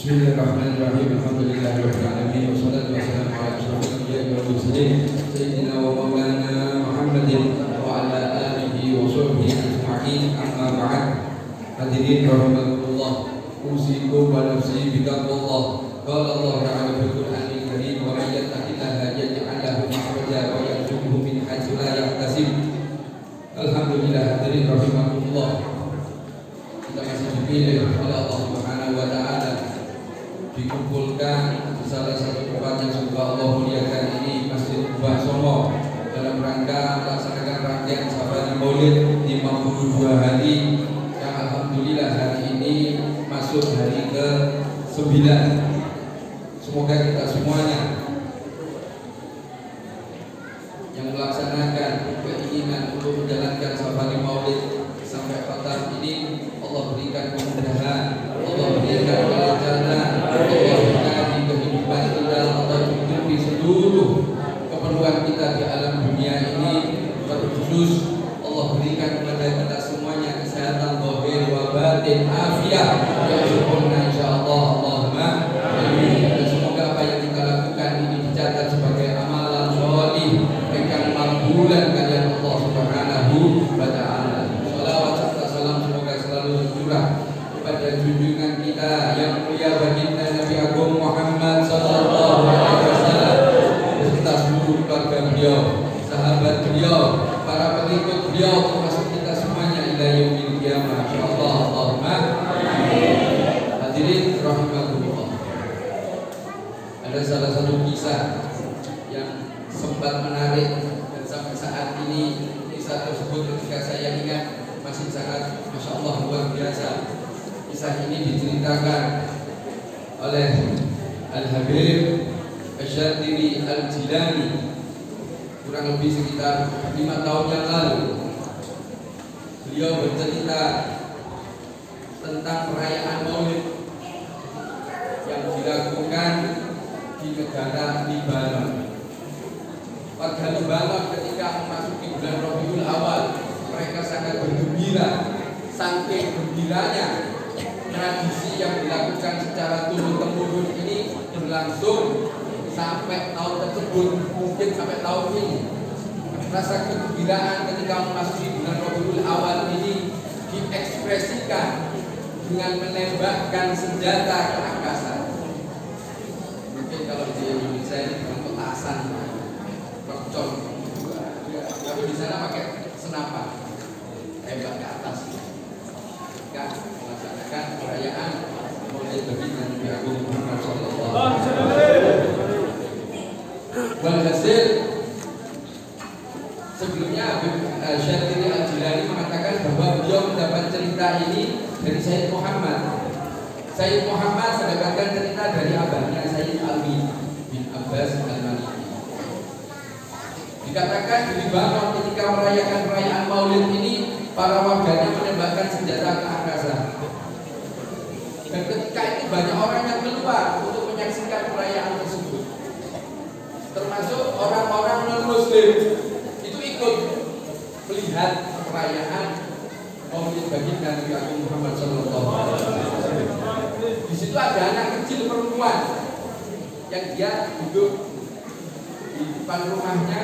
Bismillahirrahmanirrahim. Alhamdulillahirabbil alamin wassalatu wassalamu ala asyrofil anbiya'i wal mursalin sayyidina wa maulana Muhammadin wa ala alihi wa sahbihi ajma'in. Amma ba'd. Hadirin rahimakumullah. Usikum wa nafsi bitaqwallah. Qala Allah ta'ala fil Qur'anil Karim wa may yattaqillaha yaj'al lahu makhraja wa yarzuqhu min haitsu la yahtasib. Alhamdulillah, hadirin rahimakumullah. Kita masih dipilih oleh Allah Subhanahu wa taala, dikumpulkan di salah satu tempat yang semoga Allah muliakan ini, Masjid Mbah Songo, dalam rangka melaksanakan rangkaian safari Maulid 52 hari yang alhamdulillah hari ini masuk hari ke-9. Semoga kita semuanya yang melaksanakan keinginan untuk menjalankan safari Maulid sampai khatam ini Allah berikan kemudahan, Allah berikan kelancaran, Allah berikan kehidupan kita, Allah cukupi seluruh keperluan kita di alam dunia ini. Terkhusus Allah berikan kepada kita semuanya kesehatan zahir wa batin, afiat yang sempurna insyaallah. Allahumma amin. Dan semoga apa yang kita lakukan ini dicatat sebagai amalan sholih yang makbulan kalian Allah Subhanahu wa taala. Shalawat serta salam semoga selalu tercurah kepada junjungan kita yang mulia baginda Nabi Agung Muhammad sallallahu alaihi wasallam beserta seluruh keluarga beliau, sahabat beliau, para pengikut beliau, termasuk kita semuanya ila yaumil qiyamah insyaallah. Allahumma amin. Hadirin rahimakumullah. Ada salah satu kisah yang sempat menarik dan sampai saat ini kisah tersebut ketika saya ingat masih sangat Masya Allah luar biasa. Kisah ini diceritakan oleh Al-Habib Asy-Syadzili Al-Jilani kurang lebih sekitar 5 tahun yang lalu. Beliau bercerita tentang perayaan Maulid yang dilakukan di negara Libanon. Warga Libanon ketika memasuki bulan Rabiul Awal, mereka sangat bergembira. Saking gembiranya, tradisi yang dilakukan secara turun-temurun ini berlangsung sampai tahun tersebut, mungkin sampai tahun ini. Rasa kegembiraan ketika memasuki bulan Rabiul Awal ini diekspresikan dengan menembakkan senjata ke angkasa. Mungkin kalau di Indonesia ini dengan petasan, mercon, tapi di sana pakai senapan, tembak ke atas. Melaksanakan perayaan Maulid baginda Nabi Agung Muhammad sallallahu alaihi wasallam. Walhasil sebelumnya Habib Asy-Syadzili Al-Jilani mengatakan bahwa beliau mendapat cerita ini dari Sayyid Muhammad. Sayyid Muhammad mendapatkan cerita dari abahnya Sayyid Alwi bin Abbas Al-Maliki. Dikatakan di Libanon ketika merayakan perayaan Maulid ini, para warganya menembakkan senjata ke angkasa. Dan ketika itu banyak orang yang keluar untuk menyaksikan perayaan tersebut, termasuk orang-orang non-Muslim itu ikut melihat perayaan Maulid baginda Nabi Agung Muhammad sallallahu alaihi wasallam. Di situ ada anak kecil perempuan yang dia duduk di depan rumahnya.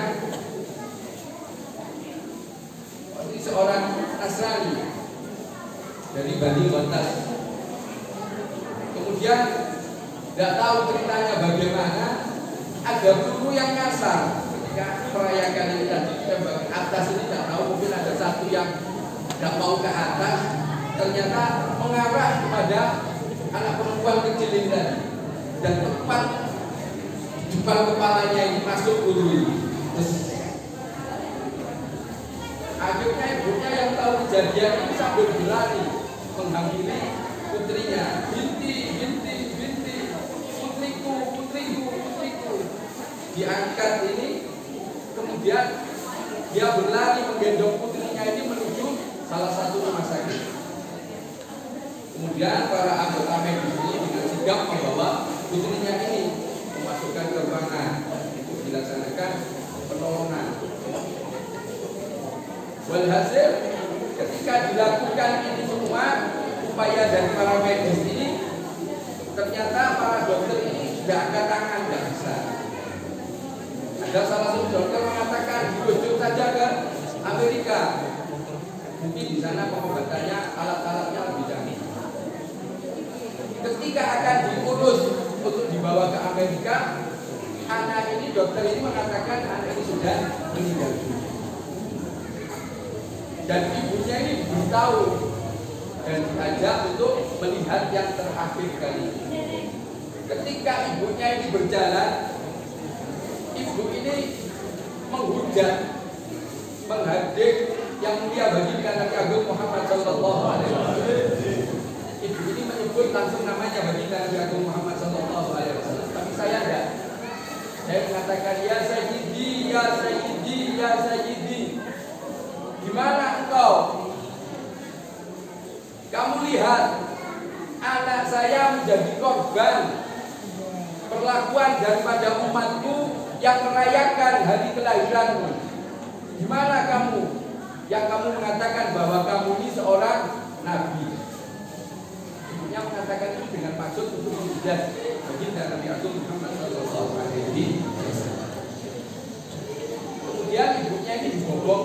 Ini seorang Nasrani dari Bani Ghatas. Kemudian tidak tahu ceritanya bagaimana, ada peluru yang kasar ketika merayakan ini tadi ditembak ke atas. Ini tidak tahu, mungkin ada satu yang tidak mau ke atas, ternyata mengarah kepada anak perempuan kecil ini tadi, dan tepat di depan kepalanya ini masuk peluru ini. Akhirnya ibunya yang tahu kejadian ini sambil berlari menghampiri putrinya, binti, putriku. Diangkat ini, kemudian dia berlari menggendong putrinya ini menuju salah satu rumah sakit. Kemudian para anggota medis ini dengan sigap membawa putrinya ini memasukkan ke ruangan untuk dilaksanakan penolongan. Walhasil ketika dilakukan ini semua upaya dari para medis ini, ternyata ternyata para dokter ini sudah angkat tangan, nggak bisa. Ada salah satu dokter mengatakan dirujuk saja ke Amerika, mungkin di sana pengobatannya, alat-alatnya lebih canggih. Ketika akan diurus untuk dibawa ke Amerika, anak ini, dokter ini mengatakan anak ini sudah meninggal dan ibunya ini diberitahu dan diajak untuk melihat yang terakhir kali. Ketika ibunya ini berjalan, ibu ini menghujat, menghadik yang mulia baginda Nabi Agung Muhammad Sallallahu Alaihi Wasallam. Ibu ini menyebut langsung namanya baginda Nabi Agung Muhammad Sallallahu Alaihi Wasallam. Tapi saya enggak. Saya mengatakan ya Sayyidi, ya Sayyidi, ya Sayyidi. Gimana engkau? Kamu lihat anak saya menjadi korban perlakuan daripada umatku yang merayakan hari kelahiranmu. Gimana kamu yang kamu mengatakan bahwa kamu ini seorang nabi? Ibunya mengatakan itu dengan maksud untuk menghujat baginda Nabi Agung Muhammad Sallallahu Alaihi Wasallam. Kemudian ibunya ini dibobok,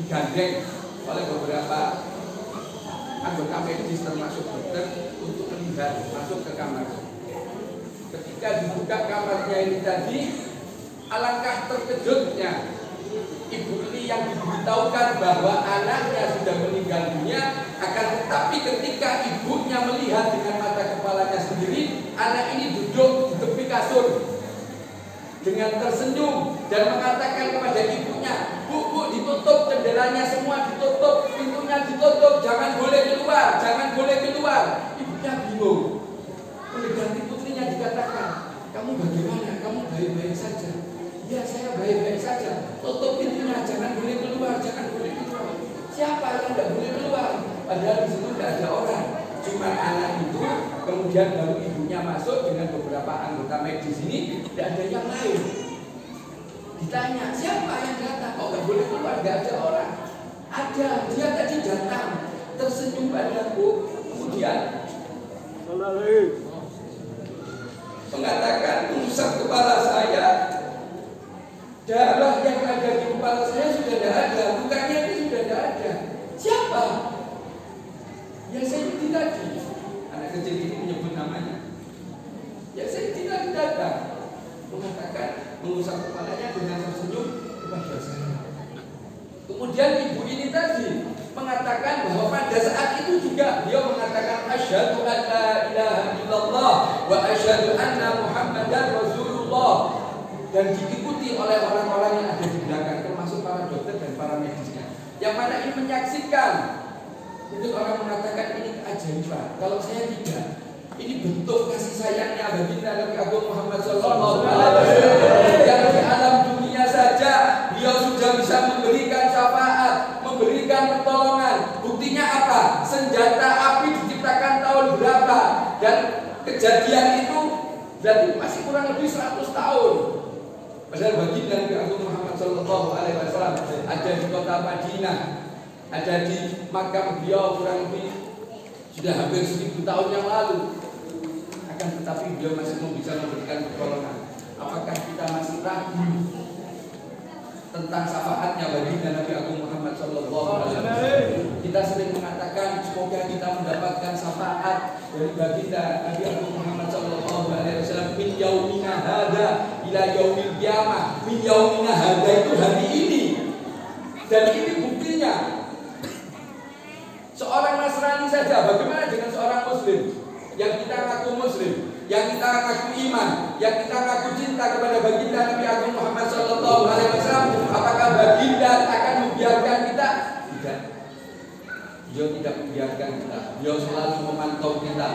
digandeng oleh beberapa anggota medis termasuk dokter untuk melihat masuk ke kamar. Ketika dibuka kamarnya ini tadi, alangkah terkejutnya ibu ini yang diberitahukan bahwa anaknya sudah meninggal dunia, akan tetapi ketika ibunya melihat dengan mata kepalanya sendiri, anak ini duduk di tepi kasur dengan tersenyum dan mengatakan kepada ibunya, Bu, ditutup jendelanya semua, ditutup, pintunya ditutup, jangan boleh keluar, jangan boleh keluar. Ibunya bingung. Mendekati putrinya dikatakan, kamu bagaimana? Kamu baik-baik saja? Ya, saya baik-baik saja. Tutup pintunya, jangan boleh keluar, jangan boleh keluar. Siapa yang tidak boleh keluar? Padahal di situ tidak ada orang, cuma anak itu. Kemudian baru ibunya masuk dengan beberapa anggota medis ini, tidak ada yang lain. Ditanya, siapa yang datang? Oh, nggak boleh keluar, nggak ada orang. Ada, dia tadi datang, tersenyum padaku, kemudian mengatakan, mengusap kepala saya, darah yang ada di kepala saya sudah tidak ada, lukanya itu sudah tidak ada. Siapa? Ya Sayyidi tadi. Anak kecil ini menyebut namanya. Ya Sayyidi tadi datang, mengatakan, mengusap kepalanya dengan tersenyum kepada saya. Kemudian ibu ini tadi mengatakan bahwa pada saat itu juga beliau mengatakan asyhadu an la ilaha illallah wa asyhadu anna Muhammadar Rasulullah, dan diikuti oleh orang-orang yang ada di belakang termasuk para dokter dan para medisnya yang mana ini menyaksikan. Itu orang mengatakan ini keajaiban. Kalau saya tidak, ini bentuk kasih sayangnya baginda Nabi Agung Muhammad Sallallahu Alaihi Wasallam yang di alam dunia saja beliau sudah bisa memberikan syafaat, memberikan pertolongan. Buktinya apa? Senjata api diciptakan tahun berapa? Dan kejadian itu berarti masih kurang lebih 100 tahun. Padahal baginda Nabi Agung Muhammad Sallallahu Alaihi Wasallam ada di kota Madinah, ada di makam beliau kurang lebih sudah hampir 1000 tahun yang lalu. Akan tetapi beliau masih bisa memberikan pertolongan. Apakah kita masih ragu tentang syafaatnya baginda Nabi Agung Muhammad Sallallahu Alaihi Wasallam? Kita sering mengatakan semoga kita mendapatkan syafaat dari baginda Nabi Agung Muhammad Sallallahu Alaihi Wasallam min yaumina hada ila yaumil qiyamah. Min yaumina hada itu hari ini, dan ini buktinya. Seorang Nasrani saja, bagaimana dengan seorang Muslim yang kita ngaku Muslim, yang kita ngaku iman, yang kita ngaku cinta kepada baginda Nabi Agung Muhammad Sallallahu Alaihi Wasallam? Apakah baginda akan membiarkan kita? Tidak. Beliau tidak membiarkan kita. Beliau selalu memantau kita.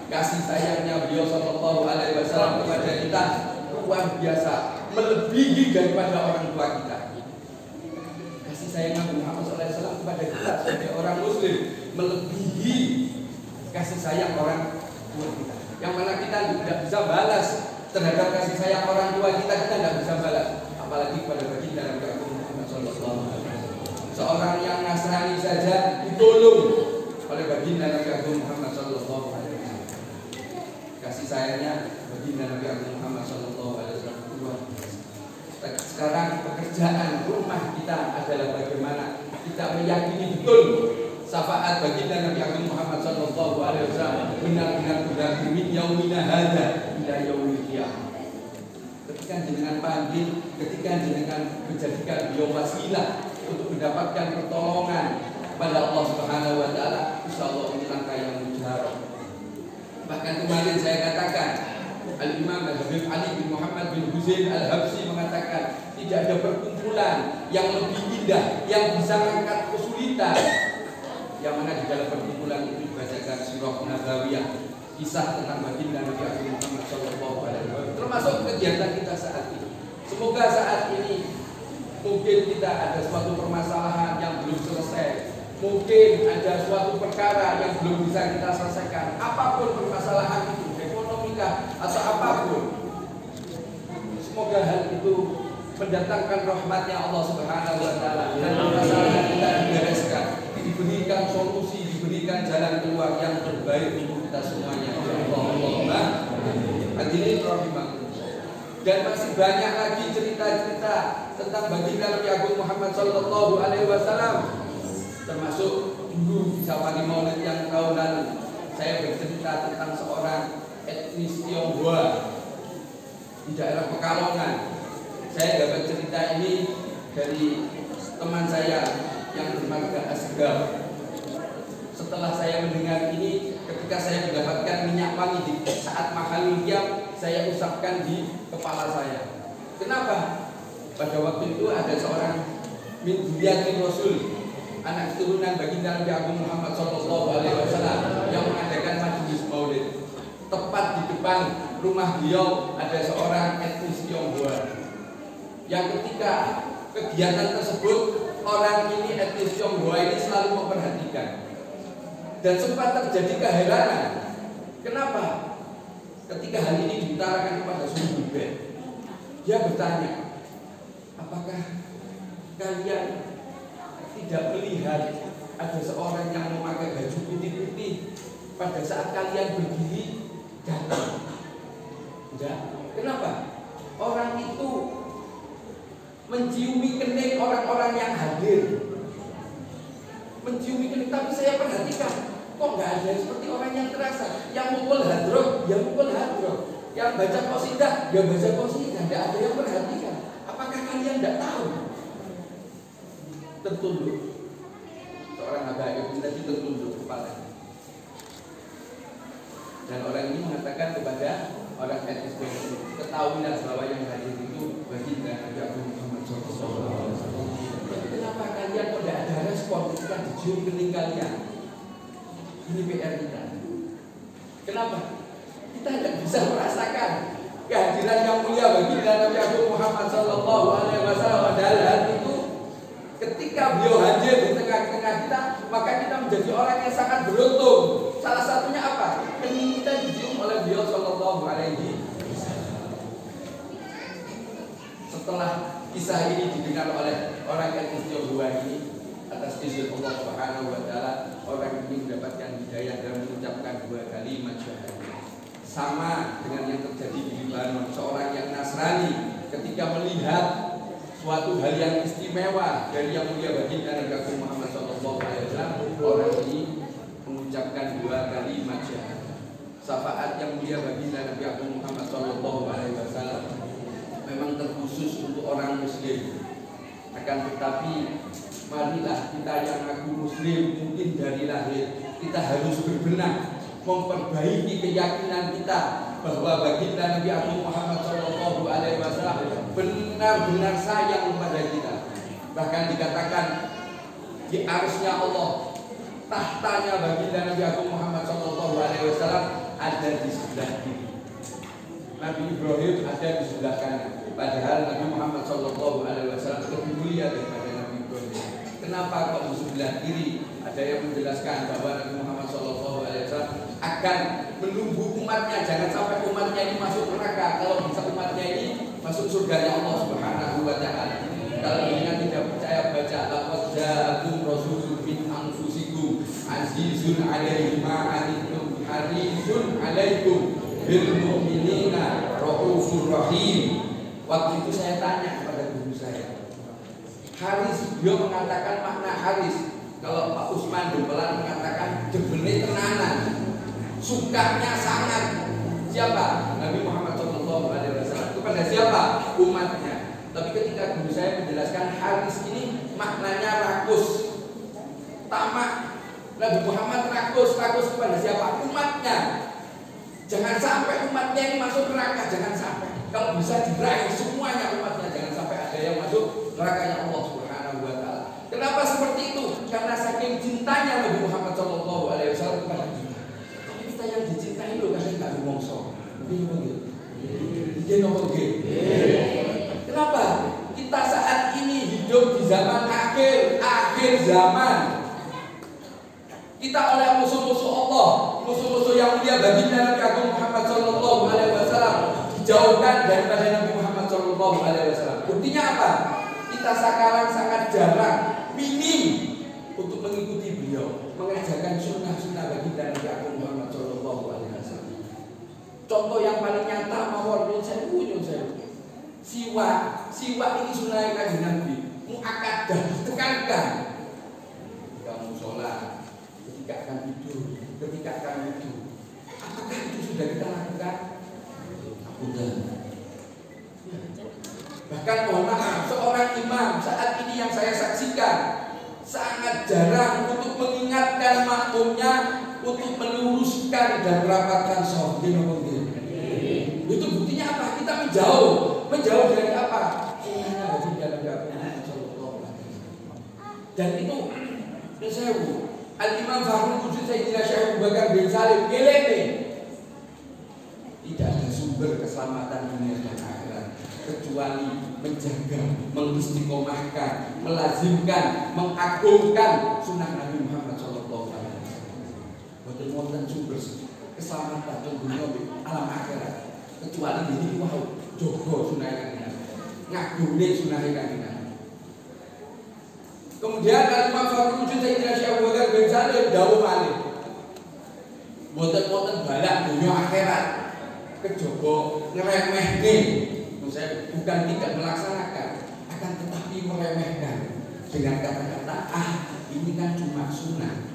Kasih sayangnya beliau Sallallahu Alaihi Wasallam kepada kita luar biasa, melebihi daripada orang tua kita. Kasih sayang Nabi Muhammad SAW kepada kita sebagai orang Muslim melebihi kasih sayang orang tua kita. Yang mana kita tidak bisa balas terhadap kasih sayang orang tua kita tidak bisa balas. Apalagi kepada baginda Nabi Muhammad SAW. Seorang yang Nasrani saja ditolong oleh baginda Nabi Muhammad SAW. kasih sayangnya baginda Nabi Agung Muhammad Sallallahu Alaihi Wasallam luar biasa. Sekarang pekerjaan rumah kita adalah bagaimana kita meyakini betul syafaat baginda Nabi Agung Muhammad Sallallahu Alaihi Wasallam benar-benar berarti min yaumina hadza ila yaumil qiyamah. Ketika jenengan panggil, ketika jenengan menjadikan beliau wasilah untuk mendapatkan pertolongan pada Allah Subhanahu Wa Taala, insyaallah ini langkah yang mujarab. Bahkan kemarin saya katakan, Al-Imam Al-Habib Ali bin Muhammad bin Husain Al-Habsyi mengatakan tidak ada perkumpulan yang lebih indah yang bisa mengangkat kesulitan yang mana di dalam perkumpulan itu dibacakan Sirah Nabawiyah, kisah tentang baginda Nabi Agung Muhammad Sallallahu Alaihi Wasallam, termasuk kegiatan kita saat ini. Semoga saat ini mungkin kita ada suatu permasalahan yang belum selesai, mungkin ada suatu perkara yang belum bisa kita selesaikan, apapun permasalahan itu, ekonomikah atau apapun. Semoga hal itu mendatangkan rahmatnya Allah Subhanahu Wa Taala dan permasalahan kita dibereskan, diberikan solusi, diberikan jalan keluar yang terbaik untuk kita semuanya. Allahumma hadirin rahimakumullah. Dan masih banyak lagi cerita-cerita tentang baginda Nabi Agung Muhammad Sallallahu Alaihi Wasallam. Termasuk dulu di Safari Maulid yang tahun lalu saya bercerita tentang seorang etnis Tionghoa di daerah Pekalongan. Saya dapat cerita ini dari teman saya yang bermarga Asgar. Setelah saya mendengar ini, ketika saya mendapatkan minyak wangi di saat mahalul qiyam, saya usapkan di kepala saya. Kenapa? Pada waktu itu ada seorang min dzurriyyatir Rasul, anak keturunan baginda Nabi Agung Muhammad Sallallahu Alaihi Wasallam yang mengadakan majelis maulid. Tepat di depan rumah beliau ada seorang etnis Tionghoa yang ketika kegiatan tersebut orang ini etnis Tionghoa ini selalu memperhatikan dan sempat terjadi keheranan. Kenapa? Ketika hal ini diutarakan kepada Sunan Bed, dia bertanya, apakah kalian tidak melihat ada seorang yang memakai baju putih-putih pada saat kalian berdiri datang? Tidak. Kenapa? Orang itu menciumi kening orang-orang yang hadir, menciumi kening. Tapi saya perhatikan, kok nggak ada seperti orang yang terasa, yang mukul hadroh, yang mukul hadroh, yang baca qasidah, dia baca qasidah. Tidak ada yang perhatikan. Apakah kalian tidak tahu? Tertunduk. Seorang habaib tadi tertunduk kepalanya. Dan orang ini mengatakan kepada orang etnis Tionghoa, ketahuilah bahwa yang hadir itu baginda Nabi Agung Muhammad SAW. Kenapa kalian kok tidak ada respon ketika dicium kening kalian? Ini PR kita. Kenapa? Kita tidak bisa merasakan kehadiran yang mulia baginda Nabi Agung Muhammad Sallallahu Alaihi Wasallam. Padahal hal itu ketika beliau hadir di tengah-tengah kita, maka kita menjadi orang yang sangat beruntung. Salah satunya apa? Kening kita dicium oleh beliau Sallallahu Alaihi Wasallam. Setelah kisah ini didengar oleh orang etnis Tionghoa ini, atas izin Allah Subhanahu Wa Taala, orang ini mendapatkan hidayah dan mengucapkan 2 kalimat syahadat. Sama dengan yang terjadi di Libanon, seorang yang Nasrani ketika melihat suatu hal yang istimewa dari yang mulia baginda Nabi Agung Muhammad SAW, orang ini mengucapkan 2 kalimat syahadat. Syafaat yang mulia baginda Nabi Agung Muhammad SAW memang terkhusus untuk orang Muslim. Akan tetapi marilah kita yang mengaku Muslim mungkin dari lahir, kita harus berbenah, memperbaiki keyakinan kita bahwa baginda Nabi Agung Muhammad SAW benar-benar sayang kepada kita. Bahkan dikatakan di arsy-Nya Allah, tahtanya baginda Nabi Agung Muhammad SAW ada di sebelah kiri. Nabi Ibrahim ada di sebelah kanan. Padahal Nabi Muhammad SAW lebih mulia daripada Nabi Ibrahim. Kenapa kok di sebelah kiri? Ada yang menjelaskan bahwa Nabi Muhammad SAW akan menunggu umatnya, jangan sampai umatnya ini masuk neraka. Kalau bisa umatnya ini masuk surganya Allah Subhanahu Wa Taala. Kalau dengan tidak percaya, baca laqad ja'akum rasulun min anfusikum azizun 'alaihi ma 'anittum harisun 'alaikum bil mu'minina raufur rahim. Waktu itu saya tanya kepada guru saya, Haris, beliau mengatakan makna Haris. Kalau Pak Usman Dempelan mengatakan jebene tenanan, sukanya sangat. Siapa? Nabi Muhammad SAW. Kepada siapa? Umatnya. Tapi ketika guru saya menjelaskan Haris ini maknanya rakus, tamak. Nabi Muhammad rakus kepada siapa? Umatnya. Jangan sampai umatnya ini masuk neraka, jangan sampai. Kalau bisa diraih semuanya umatnya, jangan sampai ada yang masuk nerakanya Allah Subhanahu wa taala. Kenapa seperti itu? Karena saking cintanya Nabi Muhammad SAW kepada kita. Tapi kita yang dicintai loh kadang enggak rumongso. Kenapa? Kita saat ini hidup di zaman akhir zaman. Kita oleh musuh-musuh Allah, musuh-musuh yang mulia baginda Nabi Agung Muhammad SAW dijauhkan daripada Nabi Muhammad SAW. Buktinya apa? Kita sekarang sangat jarang, minim untuk mengikuti beliau, mengajarkan sunnah-sunnah baginda Nabi Agung Muhammad SAW. Contoh yang paling nyata mawon nyun sewu. Siwak ini sunnah kanjeng Nabi. Muakkadah ditekankan. Kamu sholat, ketika akan tidur, ketika akan wudhu. Apakah itu sudah kita lakukan? Sudah. Bahkan mohon maaf, seorang imam saat ini yang saya saksikan sangat jarang untuk mengingatkan makmumnya untuk meluruskan dan merapatkan shaf. Itu buktinya apa? Kita menjauh dari apa? Dan itu Al-Imam Fakhrul Wujud Sayyidina Syekh Abu Bakar bin Salim gelene. Tidak ada sumber keselamatan dunia dan akhirat kecuali menjaga, mengistiqomahkan, melazimkan, mengagungkan sunnah Nabi Muhammad SAW. Boten sumber keselamatan dunia alam akhirat kecuali ini wow jogo sunnah kanjeng, ngagungke sunnah kanjeng. Kemudian Al-Imam Fakhrul Wujud Sayyidina Syekh Abu Bakar bin Salim dawuh malih. Boten balak dunia akhirat kejaba ngremehne. Saya bukan tidak melaksanakan, akan tetapi meremehkan dengan kata-kata ini kan cuma sunnah.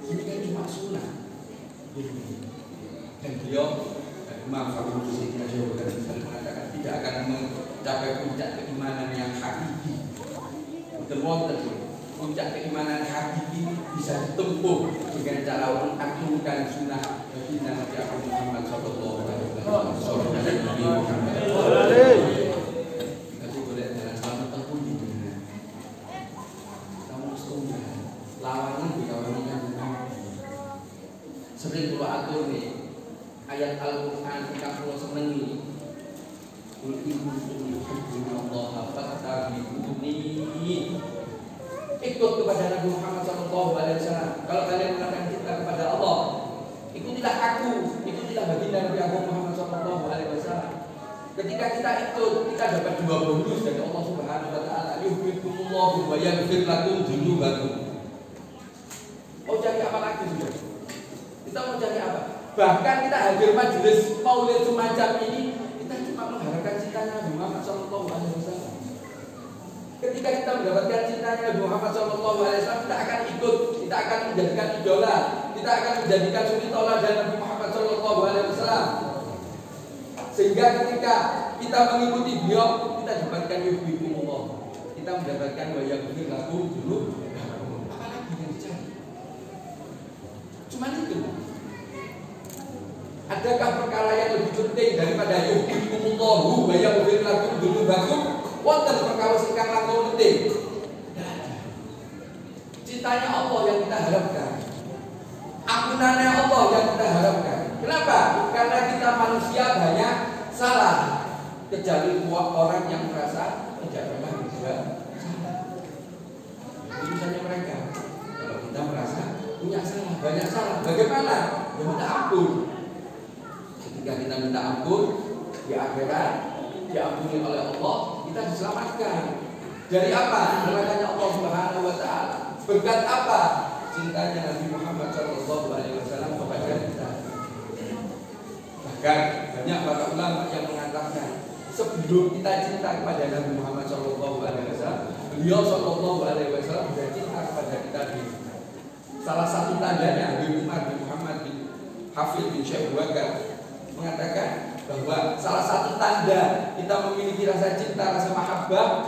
Ini kan cuma sunnah. Dan beliau Imam Fakhrul Wujud Sayyidina Syekh Abu Bakar bin Salim mengatakan tidak akan mencapai puncak keimanan yang hakiki. Puncak keimanan hakiki bisa ditempuh dengan cara mengagungkan sunnah baginda Nabi Muhammad SAW. Tapi boleh jalan selamat tempuh di dunia. Kamu setunggal lawannya dikawankan sering kula atur nih ayat Al-Quran kita kula senengi. Qul in kuntum tuhibbuna Allah fattabi'uni. Ikut kepada Nabi Muhammad SAW. Kalau kalian mengatakan cinta kepada Allah, ikutilah aku, ikutilah baginda Nabi Agung Muhammad SAW. Ketika kita ikut, kita dapat dua bonus dari Allah Subhanahu Wa Taala. Yuhibbukumullahu wa yaghfir lakum dzunubakum. Mau cari apa lagi sudah? Kita mau cari apa? Bahkan kita hadir majelis maulid semacam ini, kita cuma mengharapkan cintanya Nabi Muhammad SAW. Ketika kita mendapatkan cintanya Nabi Muhammad SAW, kita akan ikut, kita akan menjadikan idola, kita akan menjadikan suri tauladan Nabi Muhammad SAW. Sehingga ketika kita mengikuti beliau, kita dapatkan yuhibbukumullah, kita mendapatkan wa yaghfir lakum dzunubakum. Apalagi yang dicari? Cuma itu. Adakah perkara yang lebih penting daripada yuhibbukumullahu wa yaghfir lakum dzunubakum? Wonten perkara singkang langkung penting. Cintanya Allah yang kita harapkan, ampunannya Allah yang kita harapkan. Kenapa? Karena kita manusia banyak salah, kecuali orang yang merasa tidak pernah berbuat salah. Ini misalnya mereka, kalau kita merasa punya salah, banyak salah, bagaimana? Ya minta ampun. Ketika kita minta ampun di akhirat, diampuni oleh Allah, kita diselamatkan. Dari apa? Nerakanya Allah Subhanahu Wa Taala. Berkat apa? Cintanya Nabi Muhammad SAW kepada kita. Bahkan banyak para ulama yang mengatakan sebelum kita cinta kepada Nabi Muhammad SAW, beliau SAW sudah cinta kepada kita. Salah satu tandanya Habib Umar bin Muhammad bin Hafid bin Syekh Bakar mengatakan bahwa salah satu tanda kita memiliki rasa cinta, rasa mahabbah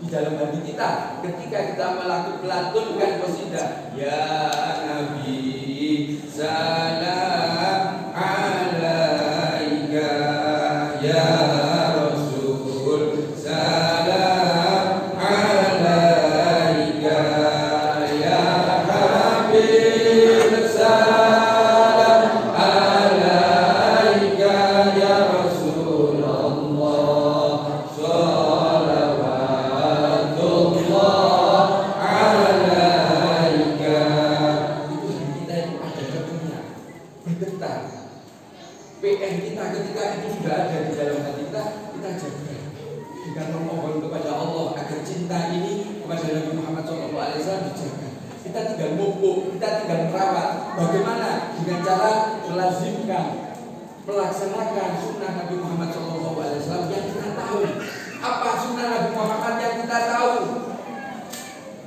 di dalam hati kita ketika kita melantunkan qasidah ya Nabi salam alaika ya Rasul salam alaika ya Habib salam alaika ya Rasulullah PN kita ketika itu sudah ada di dalam hati kita jaga dengan memohon kepada Allah agar cinta ini kepada Nabi Muhammad SAW dijaga. Kita tinggal mupuk, kita tinggal merawat. Bagaimana? Dengan cara melazimkan, melaksanakan sunnah Nabi Muhammad SAW yang kita tahu. Apa sunnah Nabi Muhammad yang kita tahu?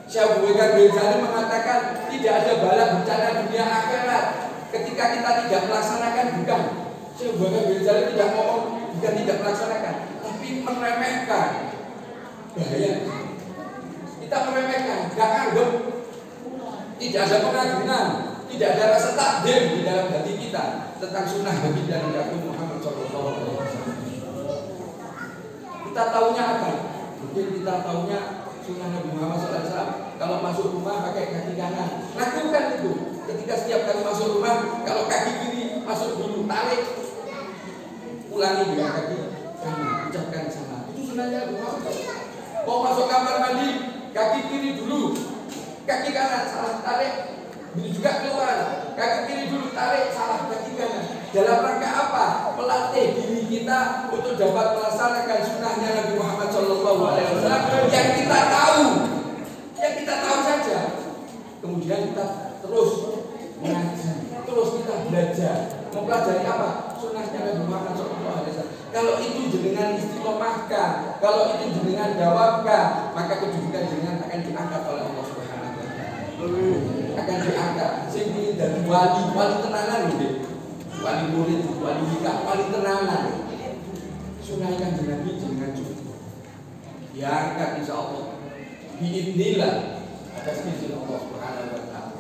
Syekh Abu Bakar Ghazali mengatakan tidak ada bala bencana dunia akhirat ketika kita tidak melaksanakan, bukan. Syekh Abu Bakar Ghazali tidak ngomong bukan tidak melaksanakan, tapi meremehkan. Bahaya. Kita meremehkan, gak anggap, tidak ada pengagungan, tidak ada rasa takdim di dalam hati kita tentang sunnah Nabi dan Nabi Muhammad SAW. Kita taunya apa? Mungkin kita taunya sunnah Nabi Muhammad SAW. Kalau masuk rumah pakai kaki kanan, lakukan itu. Ketika setiap kali masuk rumah, kalau kaki kiri masuk dulu, tarik, ulangi dengan kaki kanan, ucapkan salam. Itu sunnahnya Nabi Muhammad. Mau masuk kamar mandi, kaki kiri dulu, kaki kanan salah, tarik. Ini juga keluar, kaki kiri dulu, tarik, salah, kaki kanan. Dalam rangka apa? Melatih diri kita untuk dapat melaksanakan sunnahnya Nabi Muhammad SAW yang kita tahu, saja. Kemudian kita terus mengaji, terus kita belajar, mempelajari apa? Sunnahnya Nabi Muhammad SAW. Kalau itu jenengan istiqomahkan, kalau itu jenengan jawabkan, maka kedudukan jenengan akan diangkat oleh Allah Subhanahu Wa Taala. Akan diangkat. Sehingga dari wali tenangan, wali murid, wali nikah, wali tenangan. Sunnahkan Nabi jenengan cukup. Diangkat insya Allah. Biidznillah atas izin Allah Subhanahu Wa Taala.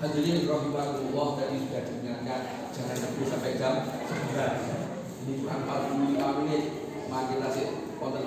Hadirin rahimahullah, tadi sudah diingatkan jangan lebih sampai jam 9. Ini kurang 45 menit. Makin nasib konten